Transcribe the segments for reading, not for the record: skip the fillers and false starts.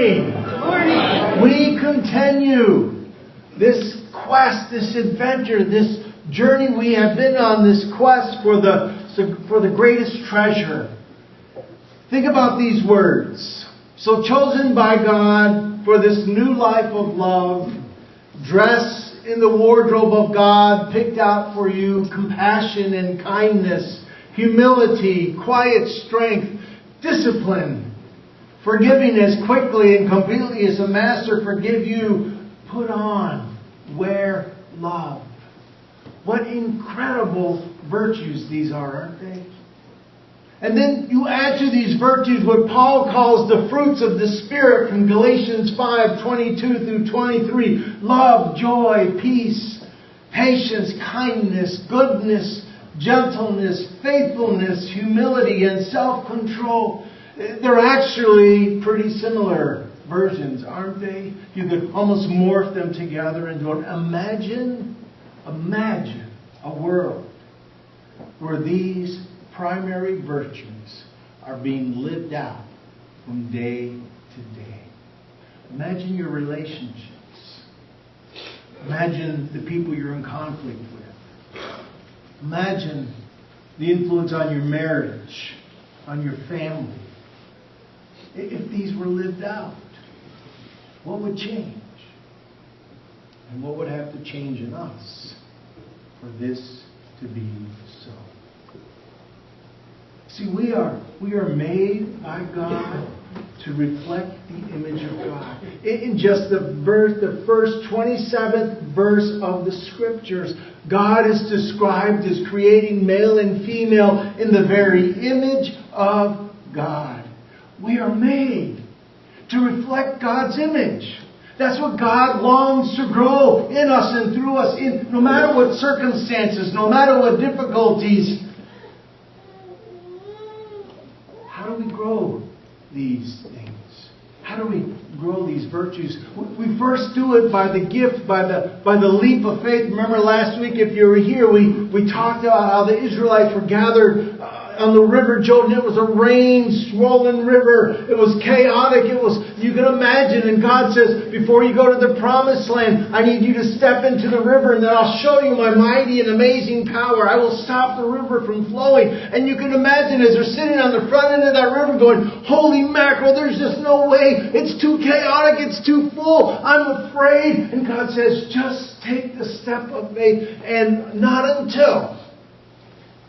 morning. Good morning. We continue this quest, this adventure, this journey we have been on, this quest for the greatest treasure. Think about these words. So chosen by God for this new life of love, dress in the wardrobe of God, picked out for you, compassion and kindness, humility, quiet strength, discipline, forgiving as quickly and completely as the Master forgive you. Put on, wear love. What incredible virtues these are, aren't they? And then you add to these virtues what Paul calls the fruits of the Spirit from Galatians 5:22 through 23. Love, joy, peace, patience, kindness, goodness, gentleness, faithfulness, humility, and self-control. They're actually pretty similar versions, aren't they? You could almost morph them together into imagine a world where these primary virtues are being lived out from day to day. Imagine your relationships. Imagine the people you're in conflict with. Imagine the influence on your marriage, on your family. If these were lived out, what would change? And what would have to change in us for this to be so? See, we are made by God to reflect the image of God. In just the first 27th verse of the Scriptures, God is described as creating male and female in the very image of God. We are made to reflect God's image. That's what God longs to grow in us and through us, no matter what circumstances, no matter what difficulties. How do we grow these things? How do we grow these virtues? We first do it by the gift, by the leap of faith. Remember last week, if you were here, we talked about how the Israelites were gathered on the river Jordan. It was a rain-swollen river. It was chaotic. You can imagine. And God says, before you go to the promised land, I need you to step into the river and then I'll show you my mighty and amazing power. I will stop the river from flowing. And you can imagine as they're sitting on the front end of that river going, holy mackerel, there's just no way. It's too chaotic. It's too full. I'm afraid. And God says, just take the step of faith. And not until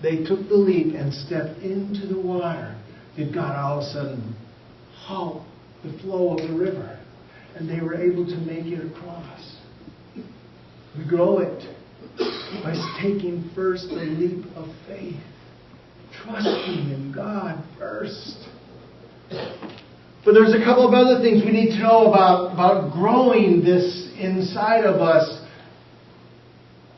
they took the leap and stepped into the water did God all of a sudden halt the flow of the river. And they were able to make it across. We grow it by taking first the leap of faith. Trusting in God first. But there's a couple of other things we need to know about growing this inside of us.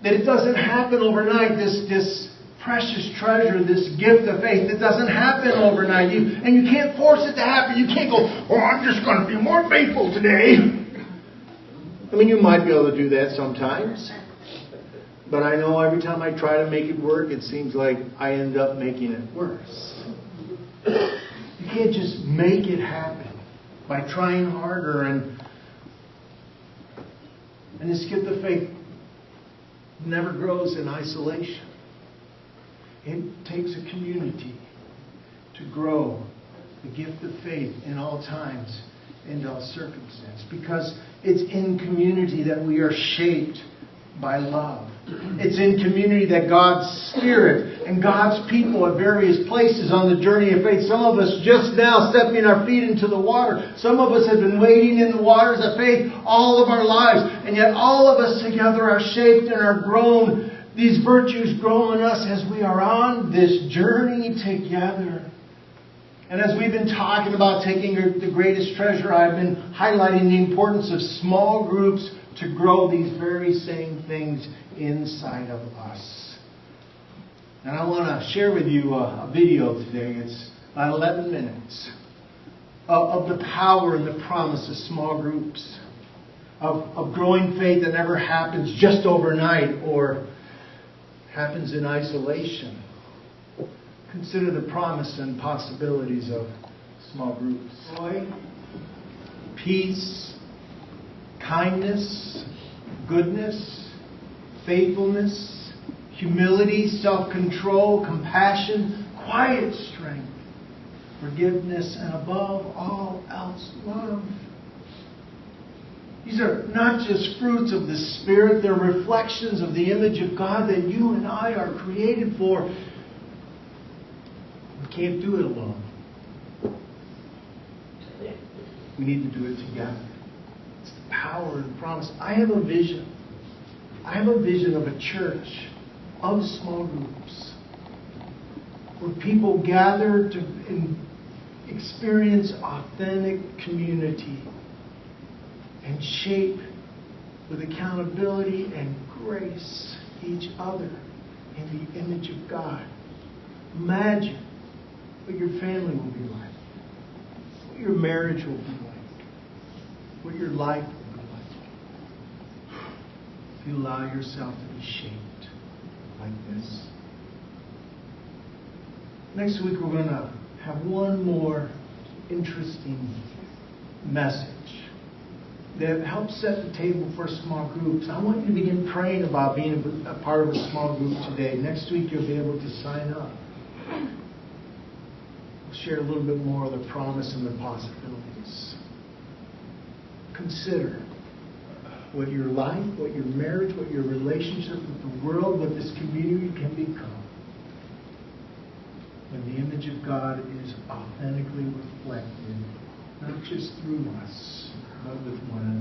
That it doesn't happen overnight. This precious treasure, this gift of faith. It doesn't happen overnight. And you can't force it to happen. You can't go, I'm just going to be more faithful today. I mean, you might be able to do that sometimes. But I know every time I try to make it work, it seems like I end up making it worse. You can't just make it happen by trying harder. And this gift of faith never grows in isolation. It takes a community to grow the gift of faith in all times and all circumstances. Because it's in community that we are shaped by love. It's in community that God's Spirit and God's people at various places on the journey of faith. Some of us just now stepping our feet into the water. Some of us have been wading in the waters of faith all of our lives. And yet all of us together are shaped and are grown. These virtues grow in us as we are on this journey together. And as we've been talking about taking the greatest treasure, I've been highlighting the importance of small groups to grow these very same things inside of us. And I want to share with you a video today. It's about 11 minutes of the power and the promise of small groups, of growing faith that never happens just overnight or happens in isolation. Consider the promise and possibilities of small groups. Roy? peace, kindness, goodness, faithfulness, humility, self-control, compassion, quiet strength, forgiveness, and above all else, love. These are not just fruits of the Spirit, they're reflections of the image of God that you and I are created for. We can't do it alone. We need to do it together. It's the power and promise. I have a vision. I have a vision of a church of small groups where people gather to experience authentic community and shape with accountability and grace each other in the image of God. Imagine what your family will be like, what your marriage will be like, what your life will be like, if you allow yourself to be shaped like this. Next week we're going to have one more interesting message that helps set the table for small groups. I want you to begin praying about being a part of a small group today. Next week you'll be able to sign up. We'll share a little bit more of the promise and the possibilities. Consider what your life, what your marriage, what your relationship with the world, what this community can become when the image of God is authentically reflected, not just through us, but with one another.